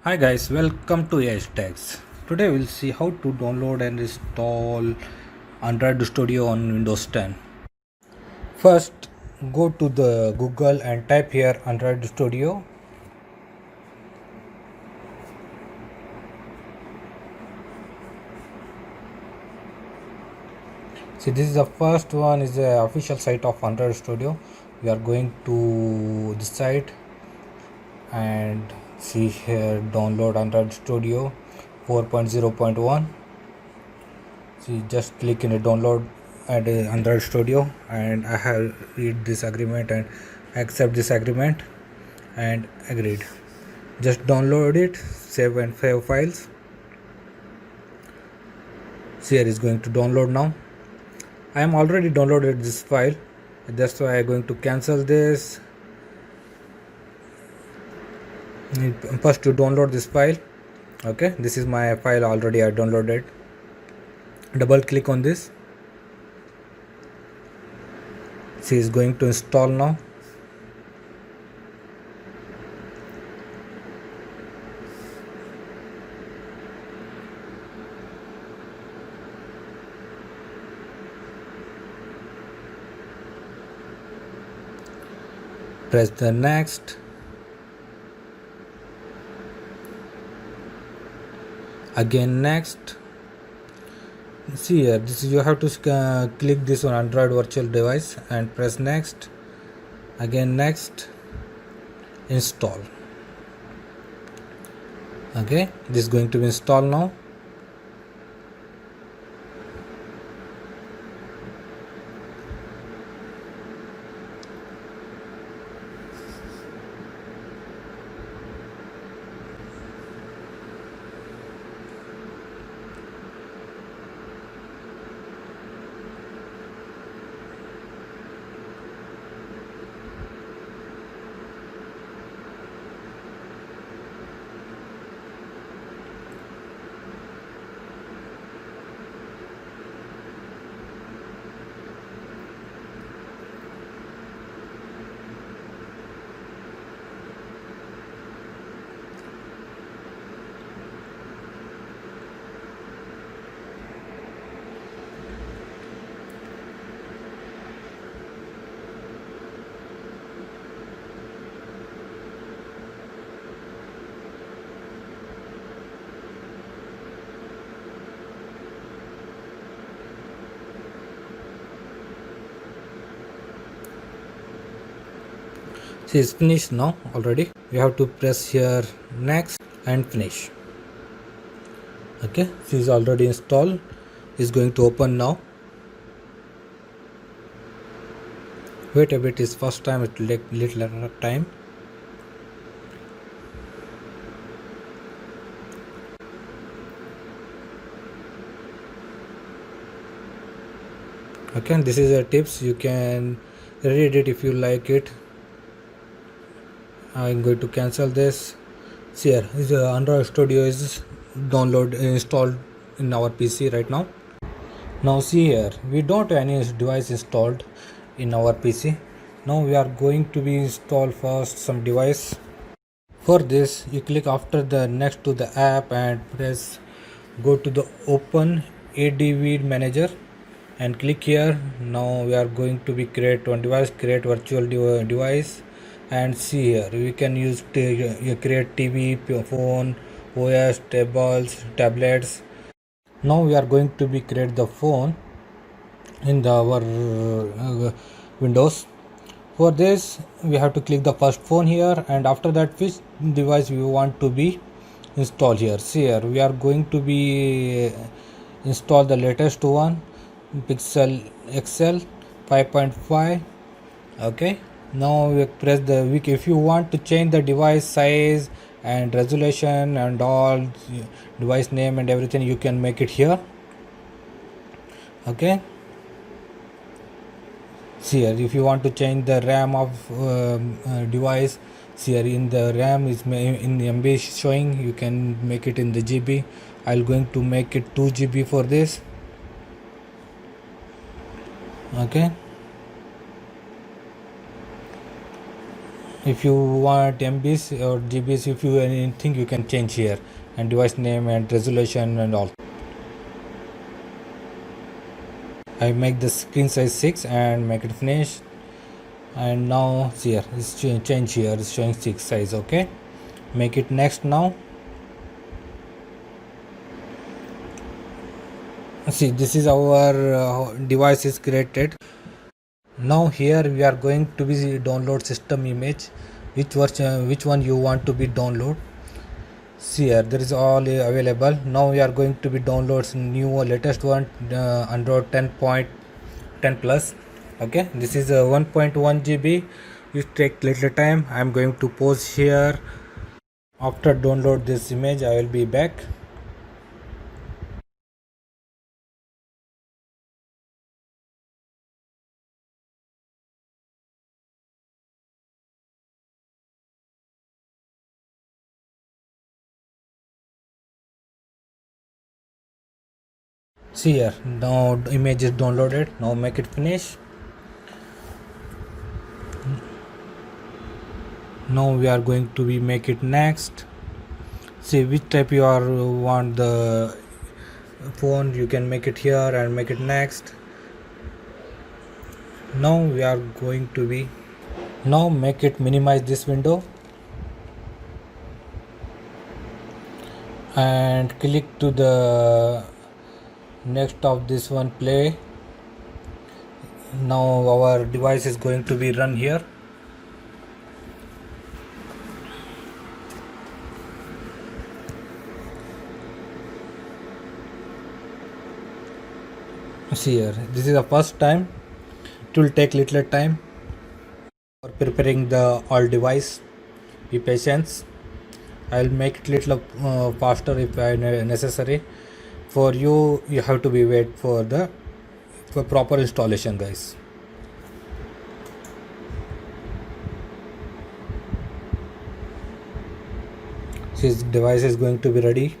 Hi guys, welcome to Hashtags. Today we'll see how to download and install Android Studio on Windows 10. First, go to the Google and type here Android Studio. See, this is the first one is the official site of Android Studio. We are going to the site and see here download Android Studio 4.0.1. See, just click in the download and Android Studio, and I have read this agreement and accept this agreement and agreed. Just download it, save and save files. See, here is going to download now. I am already downloaded this file, that's why I am going to cancel this. First to download this file. Okay, this is my file already I downloaded. Double click on this. See, is going to install now. Press the next. Again next. See here, this is you have to click this on Android virtual device and press next. Again next. Install. Okay, this is going to be installed now. See, it's finished now already. We have to press here next and finish. Okay, this is already installed. It's going to open now. Wait a bit, is first time it will take little time. Okay, this is a tips, you can read it if you like it. I'm going to cancel this. See here, this Android Studio is installed in our PC right now. Now see here, we don't have any device installed in our PC. Now we are going to be install first some device. For this, you click after the next to the app and press go to the open ADV manager and click here. Now we are going to be create one device, create virtual device, and see here we can use create TV, phone, OS, tablets. Now we are going to be create the phone in our Windows. For this we have to click the first phone here, and after that which device we want to be installed here. See here, we are going to be install the latest one, Pixel XL 5.5. okay, now we press the if you want to change the device size and resolution and all device name and everything, you can make it here. Okay, see here, if you want to change the RAM of device, see here in the RAM is in MB showing, you can make it in the GB. I'm going to make it 2 GB for this. Okay, If you want MBs or GBs, if you anything, you can change here, and device name and resolution and all. I make the screen size 6 and make it finish. And now see here, it's change here, it's showing 6 size. Okay, make it next now. See, this is our device is created. Now here we are going to be download system image, which version, which one you want to be download. See here, there is all available. Now we are going to be downloads new latest one, Android 10.10 plus. Okay, this is a 1.1 GB. It take little time. I am going to pause here. After download this image, I will be back. See here, now the image is downloaded. Now make it finish. Now we are going to be make it next. See which type you are want the phone, you can make it here and make it next. Now we are going to be, now make it minimize this window and click to the next of this one, play. Now our device is going to be run here. See here, this is the first time. It will take little time for preparing the all device. Be patient. I'll make it little faster if necessary. For you, you have to be wait for the proper installation, guys. This device is going to be ready.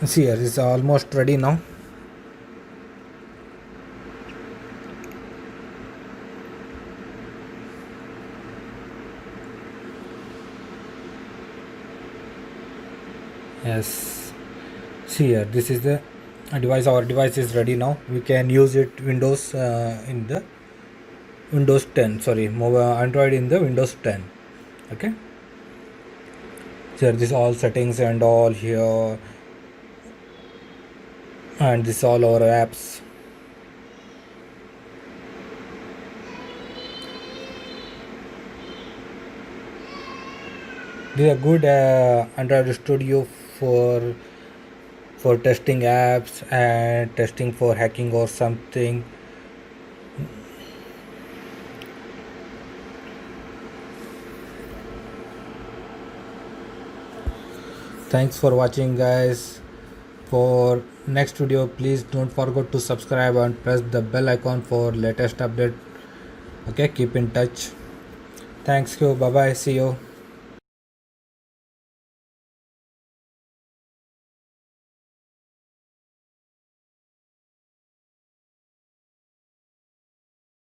See here, it's almost ready now. Yes, see here, this is the device. Our device is ready now. We can use it Windows in the Windows 10. Sorry, Android in the Windows 10. Okay. Here, this all settings and all here, and this all our apps. This is a good Android Studio for testing apps and testing for hacking or something. Thanks for watching, guys. For next video, please don't forget to subscribe and press the bell icon for latest update. Okay, keep in touch. Thanks you. Bye bye. See you.